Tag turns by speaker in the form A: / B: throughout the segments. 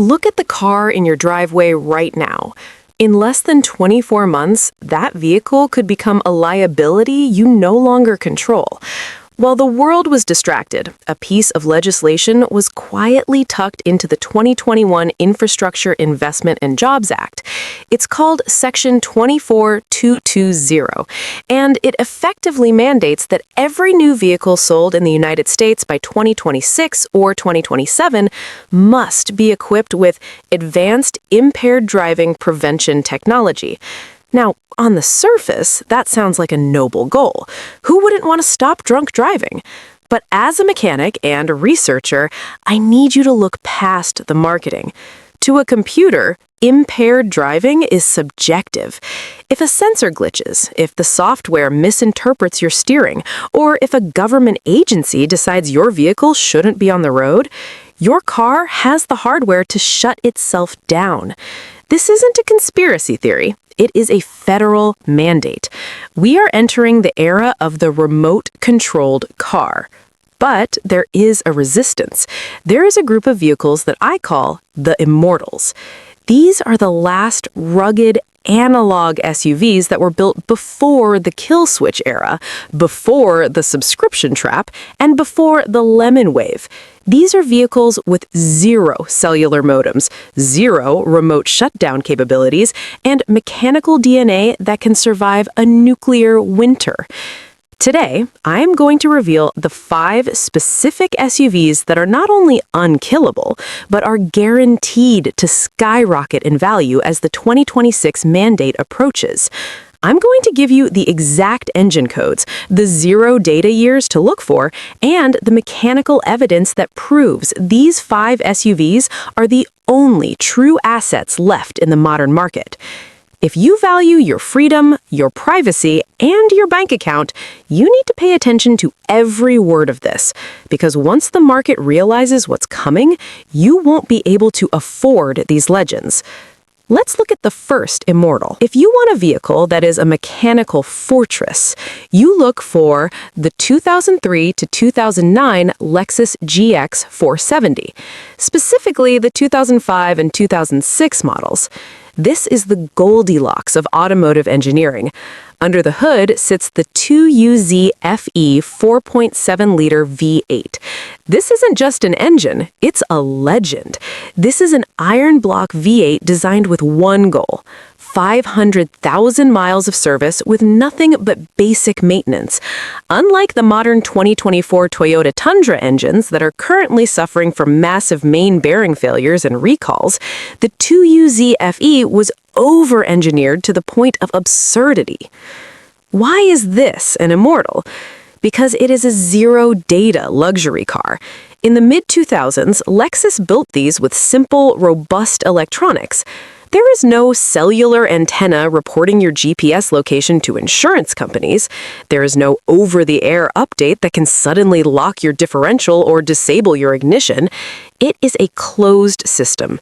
A: Look at the car in your driveway right now. In less than 24 months, that vehicle could become a liability you no longer control. While the world was distracted, a piece of legislation was quietly tucked into the 2021 Infrastructure Investment and Jobs Act. It's called Section 24220, and it effectively mandates that every new vehicle sold in the United States by 2026 or 2027 must be equipped with advanced impaired driving prevention technology. Now, on the surface, that sounds like a noble goal. Who wouldn't want to stop drunk driving? But as a mechanic and a researcher, I need you to look past the marketing. To a computer, impaired driving is subjective. If a sensor glitches, if the software misinterprets your steering, or if a government agency decides your vehicle shouldn't be on the road, your car has the hardware to shut itself down. This isn't a conspiracy theory. It is a federal mandate. We are entering the era of the remote-controlled car. But there is a resistance. There is a group of vehicles that I call the Immortals. These are the last rugged analog SUVs that were built before the kill switch era, before the subscription trap, and before the lemon wave. These are vehicles with zero cellular modems, zero remote shutdown capabilities, and mechanical DNA that can survive a nuclear winter. Today, I am going to reveal the 5 specific SUVs that are not only unkillable, but are guaranteed to skyrocket in value as the 2026 mandate approaches. I'm going to give you the exact engine codes, the 0 data years to look for, and the mechanical evidence that proves these 5 SUVs are the only true assets left in the modern market. If you value your freedom, your privacy, and your bank account, you need to pay attention to every word of this, because once the market realizes what's coming, you won't be able to afford these legends. Let's look at the first Immortal. If you want a vehicle that is a mechanical fortress, you look for the 2003 to 2009 Lexus GX 470, specifically the 2005 and 2006 models. This is the Goldilocks of automotive engineering. Under the hood sits the 2UZ FE 4.7-liter V8. This isn't just an engine, it's a legend. This is an iron block V8 designed with one goal: 500,000 miles of service with nothing but basic maintenance. Unlike the modern 2024 Toyota Tundra engines that are currently suffering from massive main bearing failures and recalls, the 2UZ FE was over-engineered to the point of absurdity. Why is this an Immortal? Because it is a zero-data luxury car. In the mid-2000s, Lexus built these with simple, robust electronics. There is no cellular antenna reporting your GPS location to insurance companies. There is no over-the-air update that can suddenly lock your differential or disable your ignition. It is a closed system.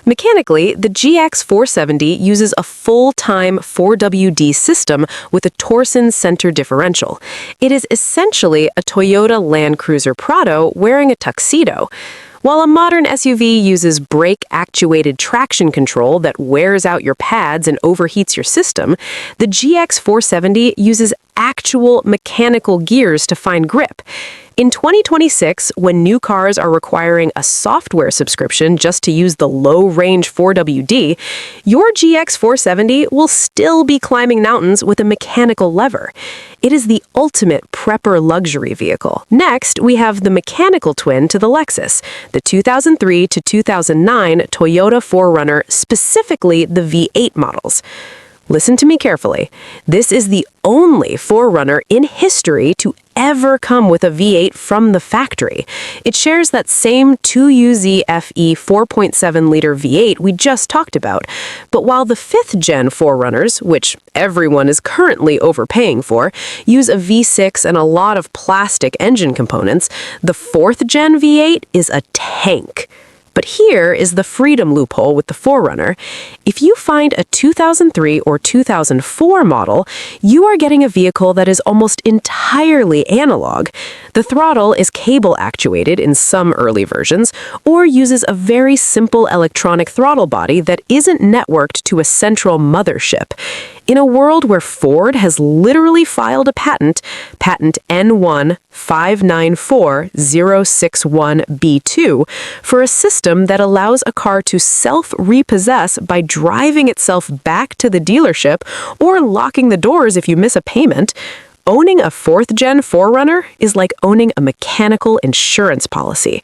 A: Mechanically, the GX 470 uses a full-time 4WD system with a torsion center differential. It is essentially a Toyota Land Cruiser Prado wearing a tuxedo. While a modern SUV uses brake-actuated traction control that wears out your pads and overheats your system, the GX 470 uses actual mechanical gears to find grip. In 2026, when new cars are requiring a software subscription just to use the low-range 4WD, your GX 470 will still be climbing mountains with a mechanical lever. It is the ultimate prepper luxury vehicle. Next, we have the mechanical twin to the Lexus, the 2003 to 2009 Toyota 4Runner, specifically the V8 models. Listen to me carefully. This is the only 4Runner in history to ever come with a V8 from the factory. It shares that same 2UZ FE 4.7-liter V8 we just talked about. But while the 5th-gen 4Runners, which everyone is currently overpaying for, use a V6 and a lot of plastic engine components, the 4th-gen V8 is a tank. But here is the freedom loophole with the 4Runner. If you find a 2003 or 2004 model, you are getting a vehicle that is almost entirely analog. The throttle is cable actuated in some early versions, or uses a very simple electronic throttle body that isn't networked to a central mothership. In a world where Ford has literally filed a patent N1594061B2, for a system that allows a car to self-repossess by driving itself back to the dealership or locking the doors if you miss a payment, owning a 4th-gen 4Runner is like owning a mechanical insurance policy.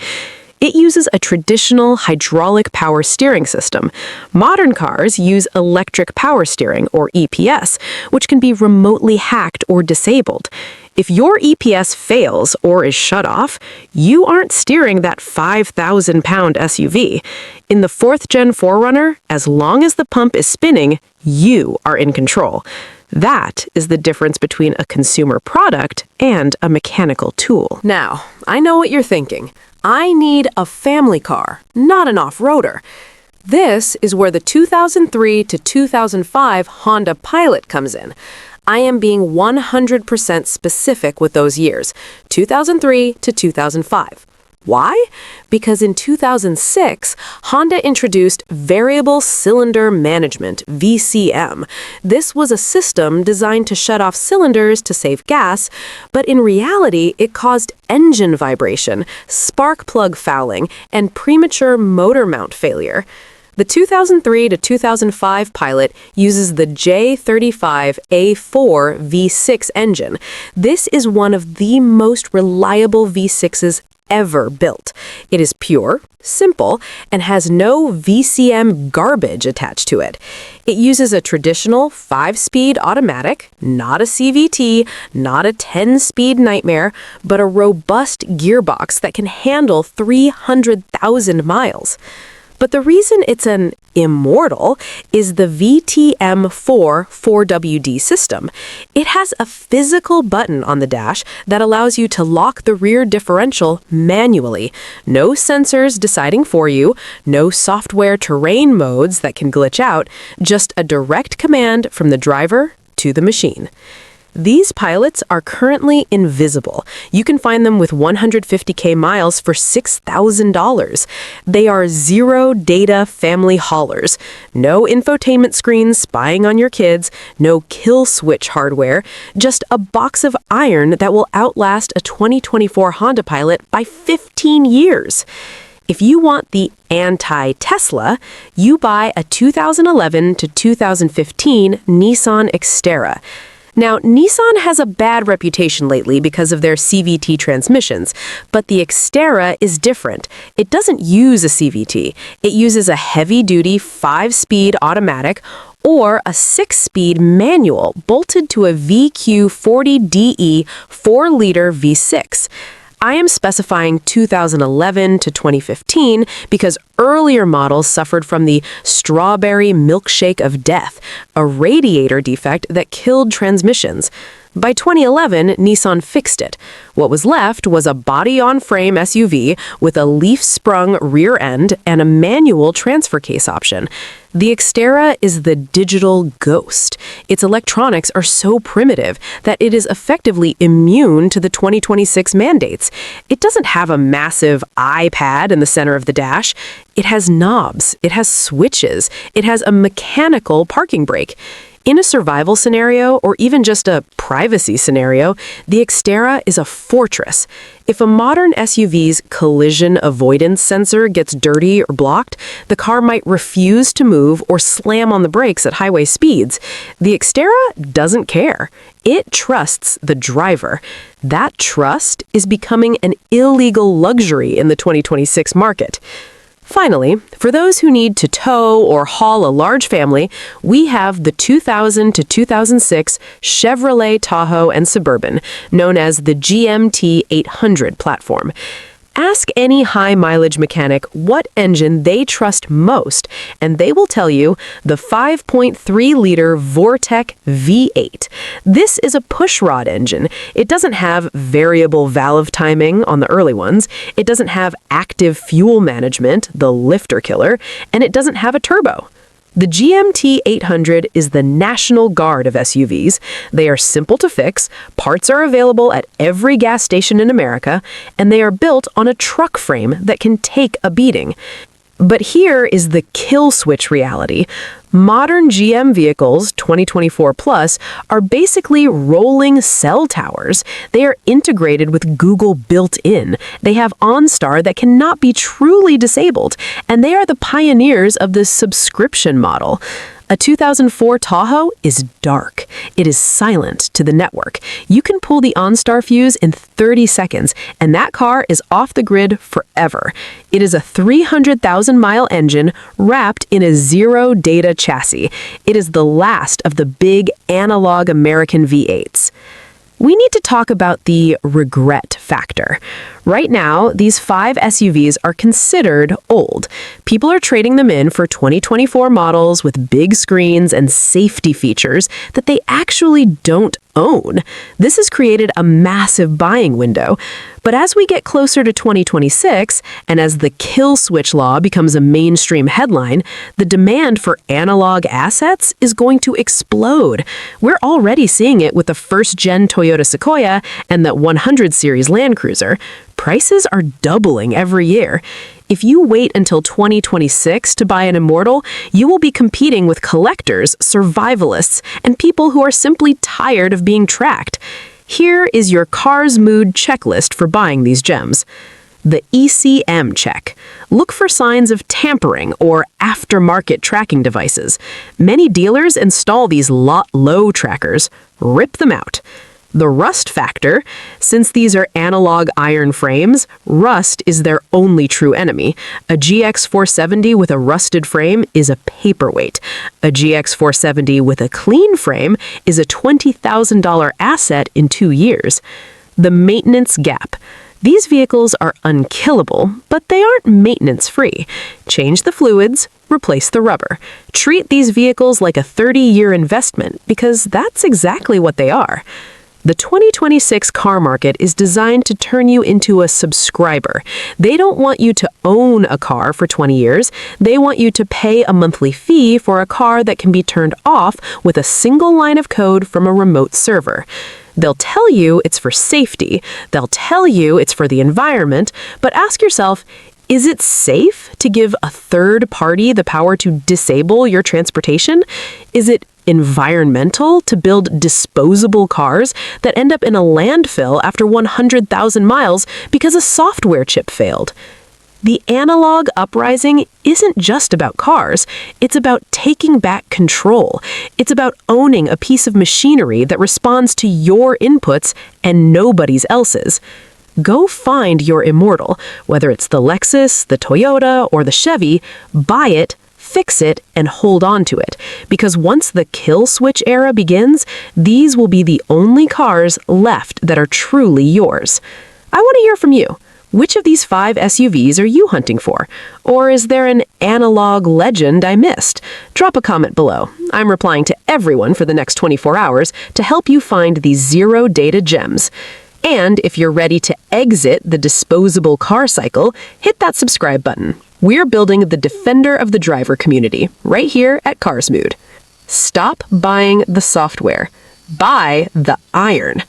A: It uses a traditional hydraulic power steering system. Modern cars use electric power steering, or EPS, which can be remotely hacked or disabled. If your EPS fails or is shut off, you aren't steering that 5,000-pound SUV. In the 4th-gen 4Runner, as long as the pump is spinning, you are in control. That is the difference between a consumer product and a mechanical tool. Now, I know what you're thinking. I need a family car, not an off-roader. This is where the 2003 to 2005 Honda Pilot comes in. I am being 100% specific with those years, 2003 to 2005. Why? Because in 2006, Honda introduced Variable Cylinder Management, VCM. This was a system designed to shut off cylinders to save gas, but in reality, it caused engine vibration, spark plug fouling, and premature motor mount failure. The 2003 to 2005 Pilot uses the J35A4 V6 engine. This is one of the most reliable V6s ever built. It is pure, simple, and has no VCM garbage attached to it. It uses a traditional 5-speed automatic, not a CVT, not a 10-speed nightmare, but a robust gearbox that can handle 300,000 miles. But the reason it's an Immortal is the VTM4 4WD system. It has a physical button on the dash that allows you to lock the rear differential manually. No sensors deciding for you, no software terrain modes that can glitch out, just a direct command from the driver to the machine. These Pilots are currently invisible. You can find them with 150K miles for $6,000. They are zero-data family haulers. No infotainment screens spying on your kids, no kill switch hardware, just a box of iron that will outlast a 2024 Honda Pilot by 15 years. If you want the anti-Tesla, you buy a 2011 to 2015 Nissan Xterra. Now, Nissan has a bad reputation lately because of their CVT transmissions, but the Xterra is different. It doesn't use a CVT. It uses a heavy-duty 5-speed automatic or a 6-speed manual bolted to a VQ40DE 4-liter V6. I am specifying 2011 to 2015 because earlier models suffered from the strawberry milkshake of death, a radiator defect that killed transmissions. By 2011, Nissan fixed it. What was left was a body-on-frame SUV with a leaf-sprung rear end and a manual transfer case option. The Xterra is the digital ghost. Its electronics are so primitive that it is effectively immune to the 2026 mandates. It doesn't have a massive iPad in the center of the dash. It has knobs. It has switches. It has a mechanical parking brake. In a survival scenario, or even just a privacy scenario, the Xterra is a fortress. If a modern SUV's collision avoidance sensor gets dirty or blocked, the car might refuse to move or slam on the brakes at highway speeds. The Xterra doesn't care. It trusts the driver. That trust is becoming an illegal luxury in the 2026 market. Finally, for those who need to tow or haul a large family, we have the 2000 to 2006 Chevrolet Tahoe and Suburban, known as the GMT 800 platform. Ask any high-mileage mechanic what engine they trust most, and they will tell you the 5.3-liter Vortec V8. This is a pushrod engine. It doesn't have variable valve timing on the early ones, it doesn't have active fuel management, the lifter killer, and it doesn't have a turbo. The GMT 800 is the National Guard of SUVs. They are simple to fix, parts are available at every gas station in America, and they are built on a truck frame that can take a beating. But here is the kill switch reality. Modern GM vehicles, 2024 plus, are basically rolling cell towers. They are integrated with Google built in. They have OnStar that cannot be truly disabled, and they are the pioneers of the subscription model. A 2004 Tahoe is dark. It is silent to the network. You can pull the OnStar fuse in 30 seconds, and that car is off the grid forever. It is a 300,000-mile engine wrapped in a zero-data chassis. It is the last of the big analog American V8s. We need to talk about the regret factor. Right now, these 5 SUVs are considered old. People are trading them in for 2024 models with big screens and safety features that they actually don't own. This has created a massive buying window. But as we get closer to 2026, and as the kill switch law becomes a mainstream headline, the demand for analog assets is going to explode. We're already seeing it with the first-gen Toyota Sequoia and the 100 series Land Cruiser. Prices are doubling every year. If you wait until 2026 to buy an Immortal, you will be competing with collectors, survivalists, and people who are simply tired of being tracked. Here is your Carzmood checklist for buying these gems. The ECM check. Look for signs of tampering or aftermarket tracking devices. Many dealers install these lot-low trackers. Rip them out. The rust factor. Since these are analog iron frames, rust is their only true enemy. A GX 470 with a rusted frame is a paperweight. A GX 470 with a clean frame is a $20,000 asset in 2 years. The maintenance gap. These vehicles are unkillable, but they aren't maintenance-free. Change the fluids, replace the rubber. Treat these vehicles like a 30-year investment, because that's exactly what they are. The 2026 car market is designed to turn you into a subscriber. They don't want you to own a car for 20 years. They want you to pay a monthly fee for a car that can be turned off with a single line of code from a remote server. They'll tell you it's for safety. They'll tell you it's for the environment. But ask yourself, is it safe to give a third party the power to disable your transportation? Is it environmental to build disposable cars that end up in a landfill after 100,000 miles because a software chip failed? The analog uprising isn't just about cars. It's about taking back control. It's about owning a piece of machinery that responds to your inputs and nobody else's. Go find your Immortal, whether it's the Lexus, the Toyota, or the Chevy. Buy it, fix it, and hold on to it. Because once the kill switch era begins, these will be the only cars left that are truly yours. I want to hear from you. Which of these 5 SUVs are you hunting for? Or is there an analog legend I missed? Drop a comment below. I'm replying to everyone for the next 24 hours to help you find these zero-data gems. And if you're ready to exit the disposable car cycle, hit that subscribe button. We're building the defender of the driver community right here at Carzmood. Stop buying the software. Buy the iron.